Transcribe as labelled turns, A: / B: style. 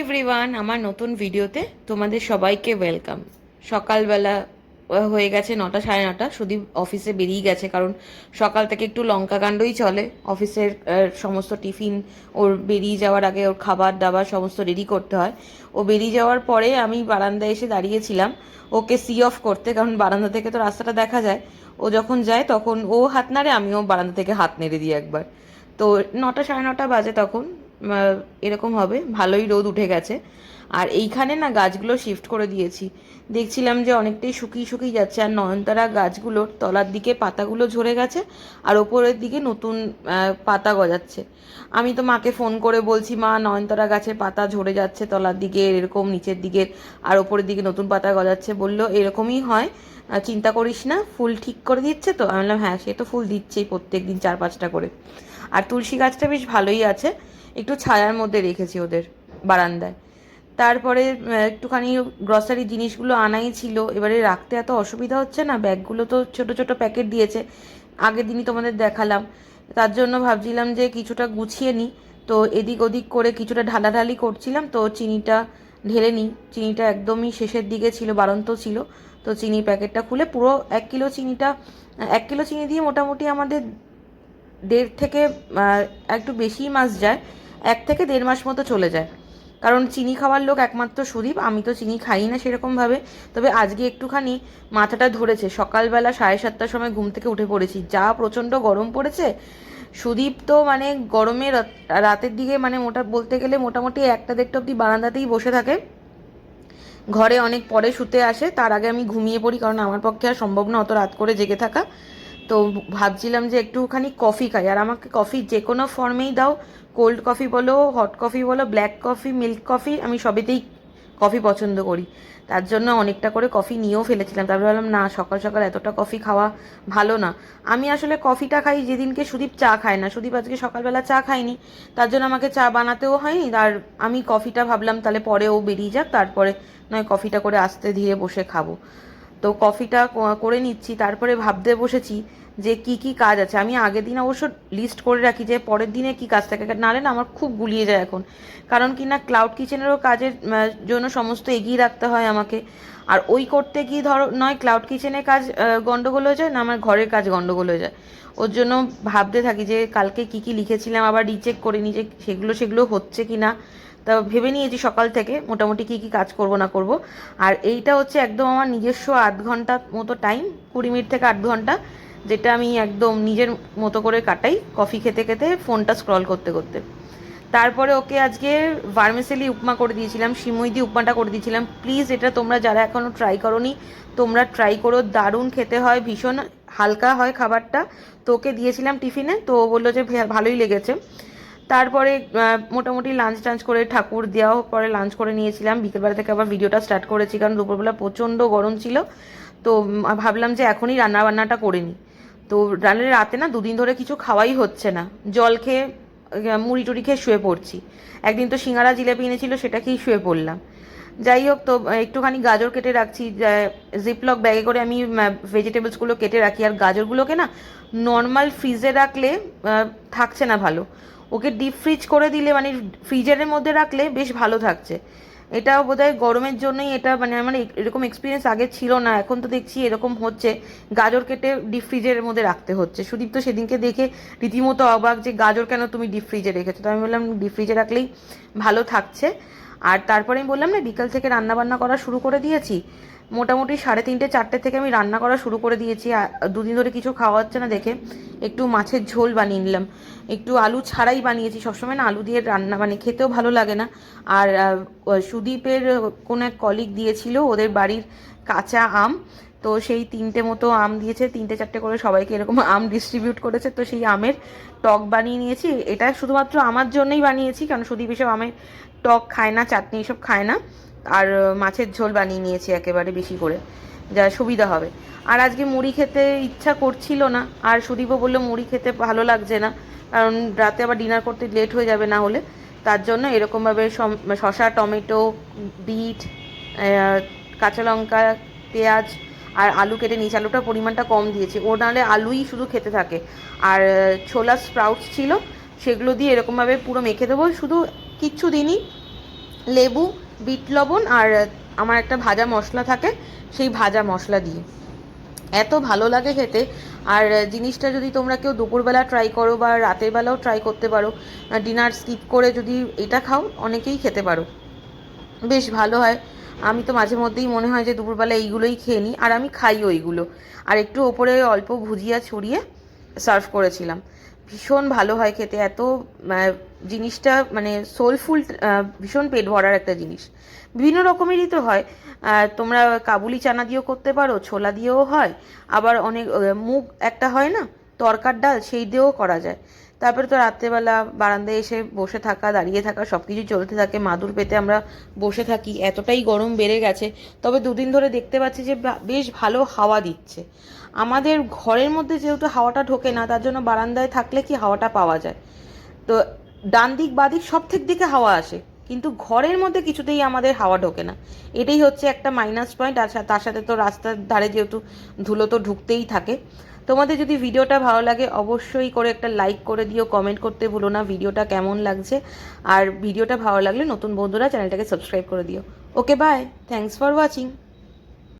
A: Everyone, আমার নতুন ভিডিওতে তোমাদের সবাইকে ওয়েলকাম। সকালবেলা হয়ে গেছে 9টা, 9:30। সুদীপ অফিসে বেরিয়ে গেছে, কারণ সকাল থেকে একটু লঙ্কা কাণ্ডই চলে অফিসের। সমস্ত টিফিন ওর বেরিয়ে যাওয়ার আগে ওর খাবার দাবার সমস্ত রেডি করতে হয়। ও বেরিয়ে যাওয়ার পরে আমি বারান্দায় এসে দাঁড়িয়েছিলাম ওকে সি অফ করতে, কারণ বারান্দা থেকে তো রাস্তাটা দেখা যায়। ও যখন যায় তখন ও হাত নাড়ে, আমিও বারান্দা থেকে হাত নেড়ে দিই একবার। তো 9টা, 9:30 বাজে তখন। এরকম হবে, ভালোই রোদ উঠে গেছে। আর এইখানে না গাছগুলো শিফট করে দিয়েছি, দেখছিলাম যে অনেকটাই শুকিয়ে শুকিয়ে যাচ্ছে, আর নয়নতারা গাছগুলোর তলার দিকে পাতাগুলো ঝরে গেছে আর ওপরের দিকে নতুন পাতা গজাচ্ছে। আমি তো মাকে ফোন করে বলছি, মা নয়নতারা গাছের পাতা ঝরে যাচ্ছে তলার দিকে এরকম, নিচের দিকে আর ওপরের দিকে নতুন পাতা গজাচ্ছে। বললো এরকমই হয়, চিন্তা করিস না, ফুল ঠিক করে দিচ্ছে তো। আমি বললাম হ্যাঁ, সে তো ফুল দিচ্ছেই প্রত্যেক দিন 4-5টা করে। আর তুলসী গাছটা বেশ ভালোই আছে, একটু ছায়ার মধ্যে রেখেছি ওদের বারান্দায়। তারপরে একটুখানি গ্রসারি জিনিসগুলো আনাই ছিল, এবারে রাখতে এত অসুবিধা হচ্ছে না, ব্যাগগুলো তো ছোট ছোট প্যাকেট দিয়েছে, আগের দিনই তোমাদের দেখালাম। তার জন্য ভাবছিলাম যে কিছুটা গুছিয়ে নিই, তো এদিক ওদিক করে কিছুটা ঢালাঢালি করছিলাম, তো চিনিটা ঢেলে নিই। চিনিটা একদমই শেষের দিকে ছিল, বাড়ন্ত ছিল। তো চিনি প্যাকেটটা খুলে পুরো 1 কিলো চিনিটা, 1 কিলো চিনি দিয়ে মোটামুটি আমাদের 1.5 থেকে একটু বেশিই মাস যায়, 1 থেকে 1.5 মাস মতো চলে যায়। কারণ চিনি খাওয়ার লোক একমাত্র সুদীপ, আমি তো চিনি খাই না সেরকমভাবে। তবে আজকে একটুখানি মাথাটা ধরেছে, সকালবেলা 7:30টার সময় ঘুম থেকে উঠে পড়েছি, যা প্রচণ্ড গরম পড়েছে। সুদীপ তো মানে গরমে রাতের দিকে মানে বলতে গেলে মোটামুটি 1টা 1:30 অবধি বারান্দাতেই বসে থাকে। ঘরে অনেক পরে শুতে আসে, তার আগে আমি ঘুমিয়ে পড়ি, কারণ আমার পক্ষে আর সম্ভব না অত রাত করে জেগে থাকা। তো ভাবছিলাম যে একটুখানি কফি খাই, আর আমাকে কফি যে কোনো ফর্মেই দাও, কোল্ড কফি বলো, হট কফি বলো, ব্ল্যাক কফি, মিল্ক কফি, আমি সবেতেই কফি পছন্দ করি। তার জন্য অনেকটা করে কফি নিয়েও ফেলেছিলাম, তারপরে ভাবলাম না, সকাল সকাল এতটা কফি খাওয়া ভালো না। আমি আসলে কফিটা খাই যেদিনকে সুদীপ চা খায় না। সুদীপ আজকে সকালবেলা চা খায়নি, তার জন্য আমাকে চা বানাতেও হয়নি। আর আমি কফিটা ভাবলাম তাহলে পরে ও বেরিয়ে যাক, তারপরে নয় কফিটা করে আস্তে ধীরে বসে খাবো। তো কফিটা করে নিচ্ছি, তারপরে ভাবতে বসেছি যে কি কি কাজ আছে। আমি আগের দিন অবশ্য লিস্ট করে রাখি যে পরের দিনে কি কাজ থাকে, নাহলে না আমার খুব গুলিয়ে যায় এখন। কারণ কি না, ক্লাউড কিচেনেরও কাজের জন্য সমস্ত এগিয়ে রাখতে হয় আমাকে। আর ওই করতে গিয়ে ধরো নয় ক্লাউড কিচেনের কাজ গন্ডগোল হয়ে যায়, না আমার ঘরের কাজ গন্ডগোল হয়ে যায়। ওর জন্য ভাবতে থাকি যে কালকে কি কি লিখেছিলাম, আবার রিচেক করে নিই যে সেগুলো হচ্ছে কি না। তা ভেবে নিয়েছি সকাল থেকে মোটামুটি কী কী কাজ করব না করব। আর এইটা হচ্ছে একদম আমার নিজস্ব 8 ঘন্টা মতো টাইম, 20 মিনিট থেকে 8 ঘন্টা, যেটা আমি একদম নিজের মতো করে কাটাই কফি খেতে খেতে, ফোনটা স্ক্রল করতে করতে। তারপরে ওকে আজকে ভার্মিসেলি উপমা করে দিয়েছিলাম, সিমুই দিয়ে উপমাটা করে দিয়েছিলাম। প্লিজ এটা তোমরা যারা এখনও ট্রাই করোনি, তোমরা ট্রাই করো, দারুণ খেতে হয়, ভীষণ হালকা হয় খাবারটা। তো ওকে দিয়েছিলাম টিফিনে, তো ও বললো যে ভালোই লেগেছে। তারপরে মোটামুটি লাঞ্চ টাঞ্চ করে ঠাকুর দেওয়ার পরে লাঞ্চ করে নিয়েছিলাম। বিকেলবেলা থেকে আবার ভিডিওটা স্টার্ট করেছি, কারণ দুপুরবেলা প্রচণ্ড গরম ছিল। তো ভাবলাম যে এখনই রান্না বান্নাটা করে নিই। তো রাতে না 2 দিন ধরে কিছু খাওয়াই হচ্ছে না, জল খেয়ে মুড়ি টুড়ি খেয়ে শুয়ে পড়ছি। একদিন তো সিঙ্গারা জিলেপি এনেছিল, সেটা খেয়েই শুয়ে পড়লাম। যাই হোক, তো একটুখানি গাজর কেটে রাখছি, জিপলক ব্যাগে করে আমি ভেজিটেবলসগুলো কেটে রাখি। আর গাজরগুলোকে না নর্মাল ফ্রিজে রাখলে থাকছে না ভালো, ওকে ডিপ ফ্রিজ করে দিলে মানে ফ্রিজারের মধ্যে রাখলে বেশ ভালো থাকছে। এটাও বোধহয় গরমের জন্যই এটা, মানে আমার এরকম এক্সপিরিয়েন্স আগে ছিল না, এখন তো দেখছি এরকম হচ্ছে, গাজর কেটে ডিপ ফ্রিজের মধ্যে রাখতে হচ্ছে। সুদীপ তো সেদিনকে দেখে রীতিমতো অবাক যে গাজর কেন তুমি ডিপ ফ্রিজে রেখেছো। তো আমি বললাম ডিপ ফ্রিজে রাখলেই ভালো থাকছে। আর তারপরে আমি বললাম না, বিকাল থেকে রান্না বান্না করা শুরু করে দিয়েছি। মোটামুটি 3:30-4টে থেকে আমি রান্না করা শুরু করে দিয়েছি। 2 দিন ধরে কিছু খাওয়া হচ্ছে না দেখে একটু মাছের ঝোল বানিয়ে নিলাম, একটু আলু ছাড়াই বানিয়েছি। সবসময় না আলু দিয়ে রান্না মানে খেতেও ভালো লাগে না। আর সুদীপের কোনো এক কলিগ দিয়েছিল ওদের বাড়ির কাঁচা আম, তো সেই 3টে মতো আম দিয়েছে, 3টে 4টে করে সবাইকে এরকম আম ডিস্ট্রিবিউট করেছে। তো সেই আমের টক বানিয়ে নিয়েছি, এটা শুধুমাত্র আমার জন্যই বানিয়েছি, কারণ সুদীপ এসব আমের টক খায় না, চাটনি এসব খায় না। আর মাছের ঝোল বানিয়ে নিয়েছি একেবারে বেশি করে, যা সুবিধা হবে। আর আজকে মুড়ি খেতে ইচ্ছা করছিল না, আর সুদীপও বললো মুড়ি খেতে ভালো লাগছে না, কারণ রাতে আবার ডিনার করতে লেট হয়ে যাবে না হলে। তার জন্য এরকমভাবে শসা, টমেটো, বিট, কাঁচা লঙ্কা, পেঁয়াজ আর আলু কেটে নিয়েছি। আলুটার পরিমাণটা কম দিয়েছি, ও নাহলে আলুই শুধু খেতে থাকে। আর ছোলা স্প্রাউটস ছিল, সেগুলো দিয়ে এরকমভাবে পুরো মেখে দেবো। শুধু কিচ্ছু দিনই, লেবু, বিট লবণ আর আমার একটা ভাজা মশলা থাকে, সেই ভাজা মশলা দিয়ে এত ভালো লাগে খেতে। আর জিনিসটা যদি তোমরা কেউ দুপুরবেলা ট্রাই করো বা রাতের বেলাও ট্রাই করতে পারো, ডিনার স্কিপ করে যদি এটা খাও, অনেকেই খেতে পারো, বেশ ভালো হয়। আমি তো মাঝে মধ্যেই মনে হয় যে দুপুরবেলা এইগুলোই খেয়ে নিই, আর আমি খাইও এইগুলো। আর একটু ওপরে অল্প ভুজিয়া ছড়িয়ে সার্ভ করেছিলাম। ভীষণ ভালো হয় খেতে, এত জিনিসটা মানে সোলফুল, ভীষণ পেট ভরার একটা জিনিস। বিভিন্ন রকমেরই তো হয়, তোমরা কাবুলি চানা দিয়েও করতে পারো, ছোলা দিয়েও হয়, আবার অনেক মুগ একটা হয় না তরকার ডাল, সেই দিয়েও করা যায়। তারপরে তো রাত্রেবেলা বারান্দায় এসে বসে থাকা, দাঁড়িয়ে থাকা, সব কিছু চলতে থাকে, মাদুর পেতে আমরা বসে থাকি, এতটাই গরম বেড়ে গেছে। তবে দুদিন ধরে দেখতে পাচ্ছি যে বেশ ভালো হাওয়া দিচ্ছে। আমাদের ঘরের মধ্যে যেহেতু হাওয়াটা ঢোকে না, তার জন্য বারান্দায় থাকলে কি হাওয়াটা পাওয়া যায়। তো ডান দিক বাদিক সব দিকে হাওয়া আসে, কিন্তু ঘরের মধ্যে কিছুতেই আমাদের হাওয়া ঢোকে না। এটাই হচ্ছে একটা মাইনাস পয়েন্ট। আর তার সাথে তো রাস্তার ধারে যেহেতু ধুলো তো ঢুকতেই থাকে। তোমাদের যদি ভিডিওটা ভালো লাগে অবশ্যই করে একটা লাইক করে দিও, কমেন্ট করতে ভুলো না ভিডিওটা কেমন লাগছে। আর ভিডিওটা ভালো লাগলে নতুন বন্ধুরা চ্যানেলটাকে সাবস্ক্রাইব করে দিও। ওকে, বাই, থ্যাঙ্কস ফর ওয়াচিং।